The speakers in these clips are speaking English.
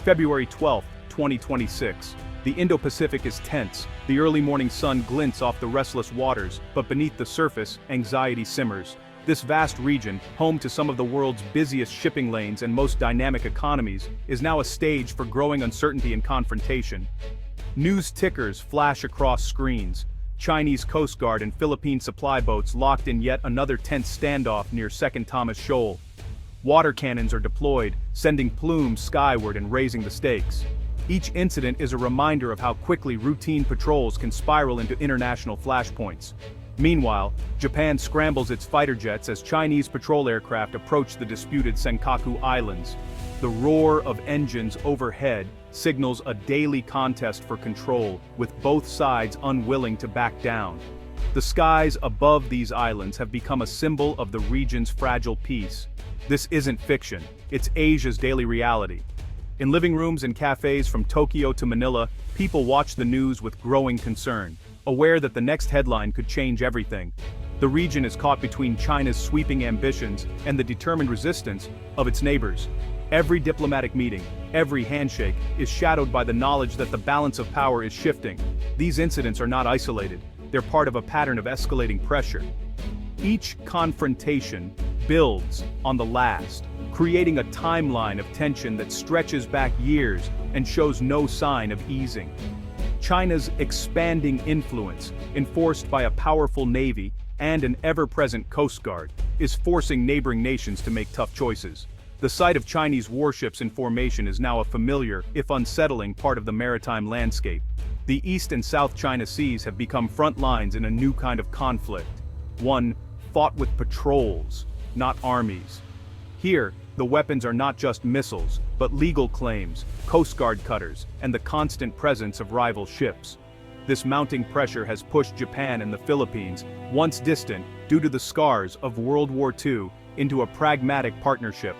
February 12, 2026. The Indo-Pacific is tense. The early morning sun glints off the restless waters, but beneath the surface, anxiety simmers. This vast region, home to some of the world's busiest shipping lanes and most dynamic economies, is now a stage for growing uncertainty and confrontation. News tickers flash across screens. Chinese Coast Guard and Philippine supply boats locked in yet another tense standoff near 2nd Thomas Shoal. Water cannons are deployed, sending plumes skyward and raising the stakes. Each incident is a reminder of how quickly routine patrols can spiral into international flashpoints. Meanwhile, Japan scrambles its fighter jets as Chinese patrol aircraft approach the disputed Senkaku Islands. The roar of engines overhead signals a daily contest for control, with both sides unwilling to back down. The skies above these islands have become a symbol of the region's fragile peace. This isn't fiction, it's Asia's daily reality. In living rooms and cafes from Tokyo to Manila, people watch the news with growing concern, aware that the next headline could change everything. The region is caught between China's sweeping ambitions and the determined resistance of its neighbors. Every diplomatic meeting, every handshake, is shadowed by the knowledge that the balance of power is shifting. These incidents are not isolated, they're part of a pattern of escalating pressure. Each confrontation builds on the last, creating a timeline of tension that stretches back years and shows no sign of easing. China's expanding influence, enforced by a powerful navy and an ever-present coast guard, is forcing neighboring nations to make tough choices. The sight of Chinese warships in formation is now a familiar, if unsettling, part of the maritime landscape. The East and South China Seas have become front lines in a new kind of conflict. One fought with patrols, not armies. Here, the weapons are not just missiles, but legal claims, Coast Guard cutters, and the constant presence of rival ships. This mounting pressure has pushed Japan and the Philippines, once distant due to the scars of World War II, into a pragmatic partnership.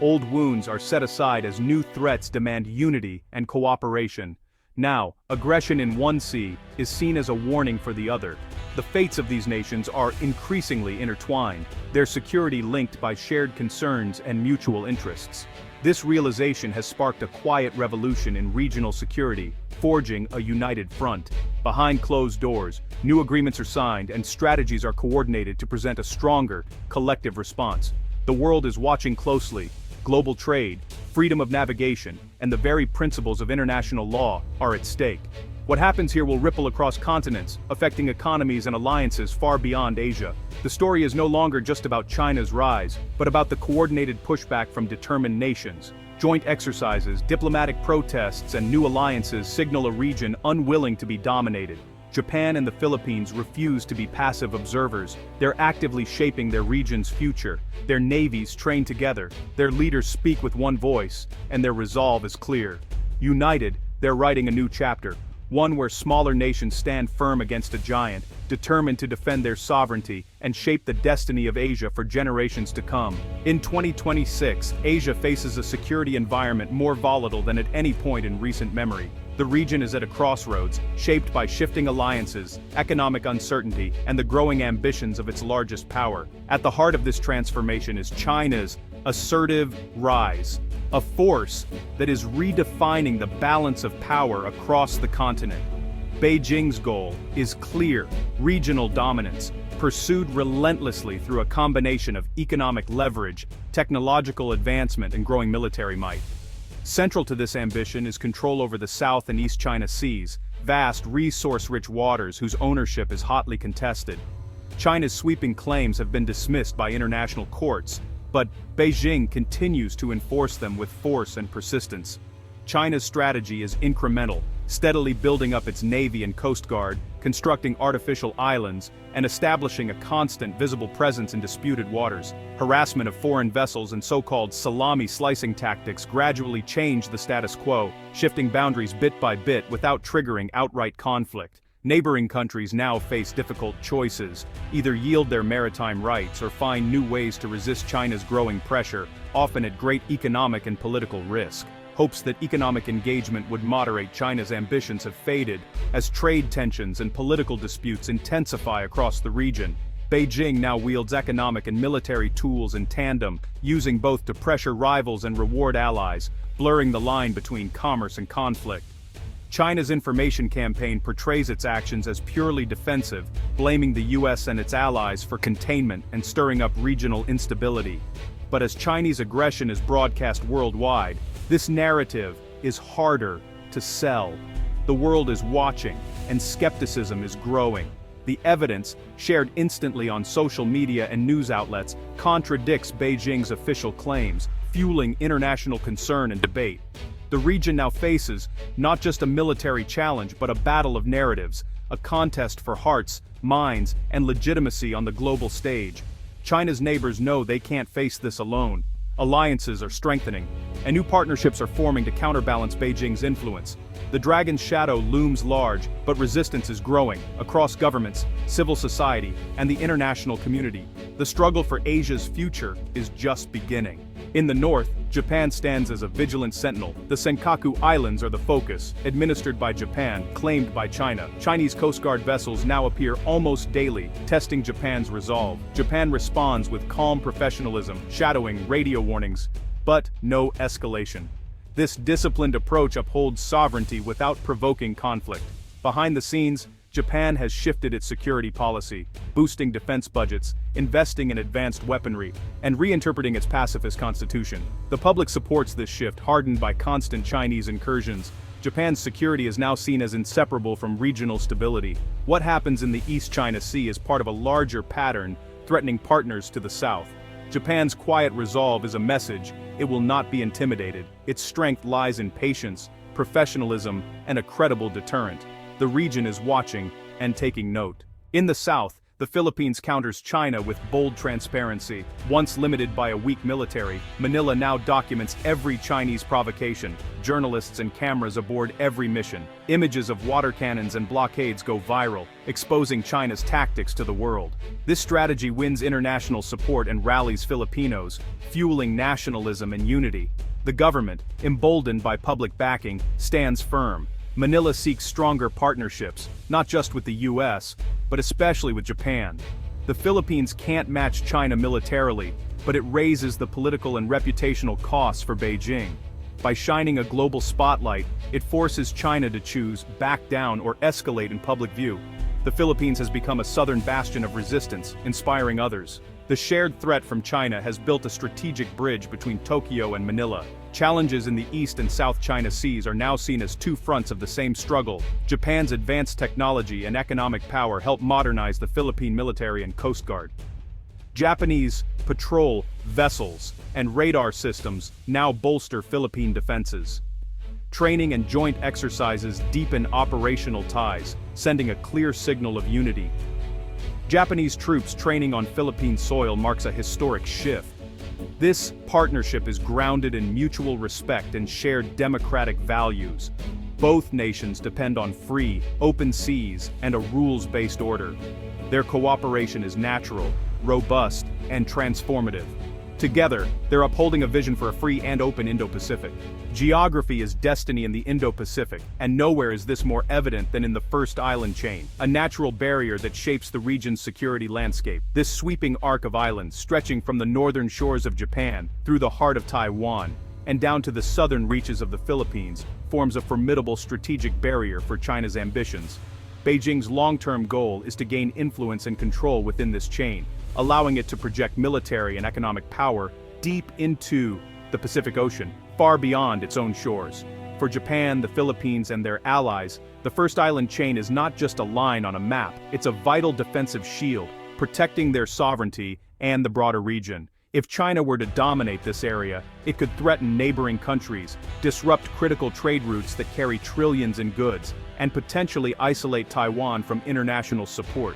Old wounds are set aside as new threats demand unity and cooperation. Now, aggression in one sea is seen as a warning for the other. The fates of these nations are increasingly intertwined, their security linked by shared concerns and mutual interests. This realization has sparked a quiet revolution in regional security, forging a united front. Behind closed doors, new agreements are signed and strategies are coordinated to present a stronger, collective response. The world is watching closely. Global trade, freedom of navigation, and the very principles of international law are at stake. What happens here will ripple across continents, affecting economies and alliances far beyond Asia. The story is no longer just about China's rise, but about the coordinated pushback from determined nations. Joint exercises, diplomatic protests, and new alliances signal a region unwilling to be dominated. Japan and the Philippines refuse to be passive observers. They're actively shaping their region's future. Their navies train together, their leaders speak with one voice, and their resolve is clear. United, they're writing a new chapter, one where smaller nations stand firm against a giant, determined to defend their sovereignty and shape the destiny of Asia for generations to come. In 2026, Asia faces a security environment more volatile than at any point in recent memory. The region is at a crossroads, shaped by shifting alliances, economic uncertainty, and the growing ambitions of its largest power. At the heart of this transformation is China's assertive rise, a force that is redefining the balance of power across the continent. Beijing's goal is clear: regional dominance, pursued relentlessly through a combination of economic leverage, technological advancement, and growing military might. Central to this ambition is control over the South and East China Seas, vast resource-rich waters whose ownership is hotly contested. China's sweeping claims have been dismissed by international courts, but Beijing continues to enforce them with force and persistence. China's strategy is incremental, steadily building up its navy and coast guard, constructing artificial islands, and establishing a constant visible presence in disputed waters. Harassment of foreign vessels and so-called salami slicing tactics gradually change the status quo, shifting boundaries bit by bit without triggering outright conflict. Neighboring countries now face difficult choices: either yield their maritime rights or find new ways to resist China's growing pressure, often at great economic and political risk. Hopes that economic engagement would moderate China's ambitions have faded, as trade tensions and political disputes intensify across the region. Beijing now wields economic and military tools in tandem, using both to pressure rivals and reward allies, blurring the line between commerce and conflict. China's information campaign portrays its actions as purely defensive, blaming the US and its allies for containment and stirring up regional instability. But as Chinese aggression is broadcast worldwide, this narrative is harder to sell. The world is watching, and skepticism is growing. The evidence, shared instantly on social media and news outlets, contradicts Beijing's official claims, fueling international concern and debate. The region now faces not just a military challenge but a battle of narratives, a contest for hearts, minds, and legitimacy on the global stage. China's neighbors know they can't face this alone. Alliances are strengthening, and new partnerships are forming to counterbalance Beijing's influence. The dragon's shadow looms large, but resistance is growing across governments, civil society, and the international community. The struggle for Asia's future is just beginning. In the north, Japan stands as a vigilant sentinel. The Senkaku Islands are the focus, administered by Japan, claimed by China. Chinese Coast Guard vessels now appear almost daily, testing Japan's resolve. Japan responds with calm professionalism, shadowing radio warnings, but no escalation. This disciplined approach upholds sovereignty without provoking conflict. Behind the scenes, Japan has shifted its security policy, boosting defense budgets, investing in advanced weaponry, and reinterpreting its pacifist constitution. The public supports this shift, hardened by constant Chinese incursions. Japan's security is now seen as inseparable from regional stability. What happens in the East China Sea is part of a larger pattern, threatening partners to the south. Japan's quiet resolve is a message: it will not be intimidated. Its strength lies in patience, professionalism, and a credible deterrent. The region is watching and taking note. In the south, the Philippines counters China with bold transparency. Once limited by a weak military, Manila now documents every Chinese provocation. Journalists and cameras aboard every mission. Images of water cannons and blockades go viral, exposing China's tactics to the world. This strategy wins international support and rallies Filipinos, fueling nationalism and unity. The government, emboldened by public backing, stands firm. Manila seeks stronger partnerships, not just with the US, but especially with Japan. The Philippines can't match China militarily, but it raises the political and reputational costs for Beijing. By shining a global spotlight, it forces China to choose, back down, or escalate in public view. The Philippines has become a southern bastion of resistance, inspiring others. The shared threat from China has built a strategic bridge between Tokyo and Manila. Challenges in the East and South China Seas are now seen as two fronts of the same struggle. Japan's advanced technology and economic power help modernize the Philippine military and coast guard. Japanese patrol vessels and radar systems now bolster Philippine defenses. Training and joint exercises deepen operational ties, sending a clear signal of unity. Japanese troops training on Philippine soil marks a historic shift. This partnership is grounded in mutual respect and shared democratic values. Both nations depend on free, open seas and a rules-based order. Their cooperation is natural, robust, and transformative. Together, they're upholding a vision for a free and open Indo-Pacific. Geography is destiny in the Indo-Pacific, and nowhere is this more evident than in the first island chain, a natural barrier that shapes the region's security landscape. This sweeping arc of islands, stretching from the northern shores of Japan, through the heart of Taiwan, and down to the southern reaches of the Philippines, forms a formidable strategic barrier for China's ambitions. Beijing's long-term goal is to gain influence and control within this chain, allowing it to project military and economic power deep into the Pacific Ocean, far beyond its own shores. For Japan, the Philippines, and their allies, the first island chain is not just a line on a map, it's a vital defensive shield, protecting their sovereignty and the broader region. If China were to dominate this area, it could threaten neighboring countries, disrupt critical trade routes that carry trillions in goods, and potentially isolate Taiwan from international support.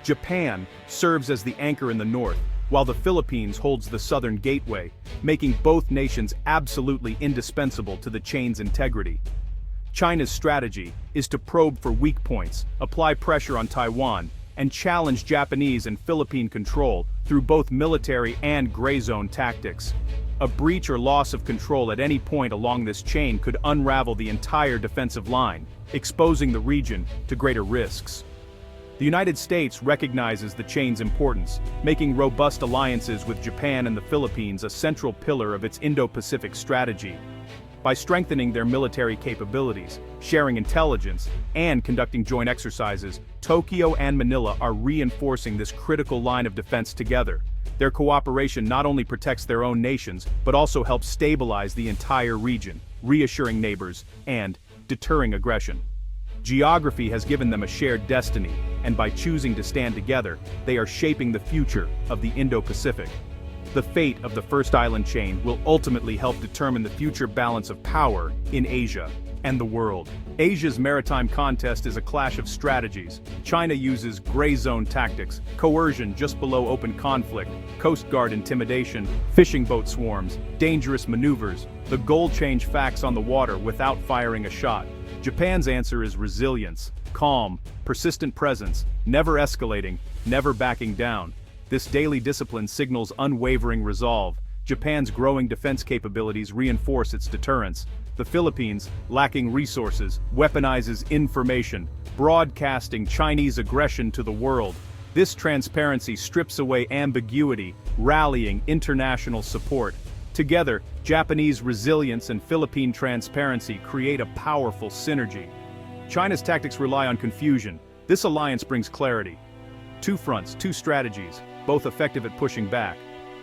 Japan serves as the anchor in the north, while the Philippines holds the southern gateway, making both nations absolutely indispensable to the chain's integrity. China's strategy is to probe for weak points, apply pressure on Taiwan, and challenge Japanese and Philippine control through both military and gray zone tactics. A breach or loss of control at any point along this chain could unravel the entire defensive line, exposing the region to greater risks. The United States recognizes the chain's importance, making robust alliances with Japan and the Philippines a central pillar of its Indo-Pacific strategy. By strengthening their military capabilities, sharing intelligence, and conducting joint exercises, Tokyo and Manila are reinforcing this critical line of defense together. Their cooperation not only protects their own nations, but also helps stabilize the entire region, reassuring neighbors and deterring aggression. Geography has given them a shared destiny, and by choosing to stand together, they are shaping the future of the Indo-Pacific. The fate of the first island chain will ultimately help determine the future balance of power in Asia and the world. Asia's maritime contest is a clash of strategies. China uses gray zone tactics, coercion just below open conflict, Coast Guard intimidation, fishing boat swarms, dangerous maneuvers. The goal change facts on the water without firing a shot. Japan's answer is resilience, calm, persistent presence, never escalating, never backing down. This daily discipline signals unwavering resolve. Japan's growing defense capabilities reinforce its deterrence. The Philippines, lacking resources, weaponizes information, broadcasting Chinese aggression to the world. This transparency strips away ambiguity, rallying international support. Together, Japanese resilience and Philippine transparency create a powerful synergy. China's tactics rely on confusion. This alliance brings clarity. Two fronts, two strategies, both effective at pushing back.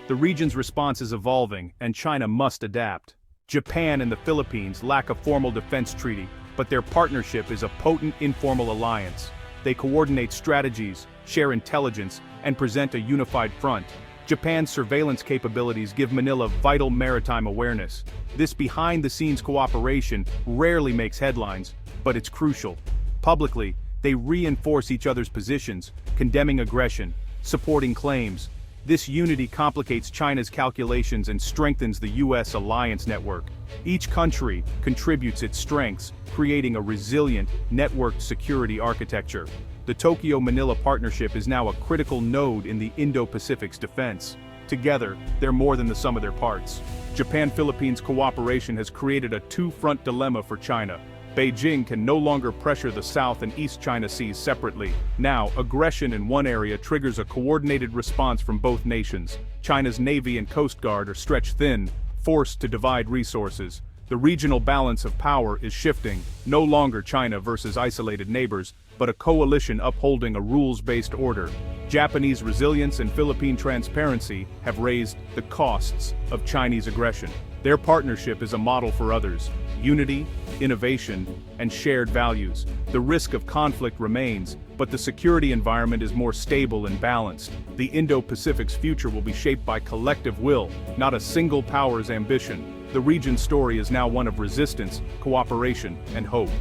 The region's response is evolving, and China must adapt. Japan and the Philippines lack a formal defense treaty, but their partnership is a potent informal alliance. They coordinate strategies, share intelligence, and present a unified front. Japan's surveillance capabilities give Manila vital maritime awareness. This behind-the-scenes cooperation rarely makes headlines, but it's crucial. Publicly, they reinforce each other's positions, condemning aggression, supporting claims. This unity complicates China's calculations and strengthens the U.S. alliance network. Each country contributes its strengths, creating a resilient, networked security architecture. The Tokyo-Manila partnership is now a critical node in the Indo-Pacific's defense. Together, they're more than the sum of their parts. Japan-Philippines cooperation has created a two-front dilemma for China. Beijing can no longer pressure the South and East China Seas separately. Now, aggression in one area triggers a coordinated response from both nations. China's Navy and Coast Guard are stretched thin, forced to divide resources. The regional balance of power is shifting, no longer China versus isolated neighbors, but a coalition upholding a rules-based order. Japanese resilience and Philippine transparency have raised the costs of Chinese aggression. Their partnership is a model for others: unity, innovation, and shared values. The risk of conflict remains, but the security environment is more stable and balanced. The Indo-Pacific's future will be shaped by collective will, not a single power's ambition. The region's story is now one of resistance, cooperation, and hope.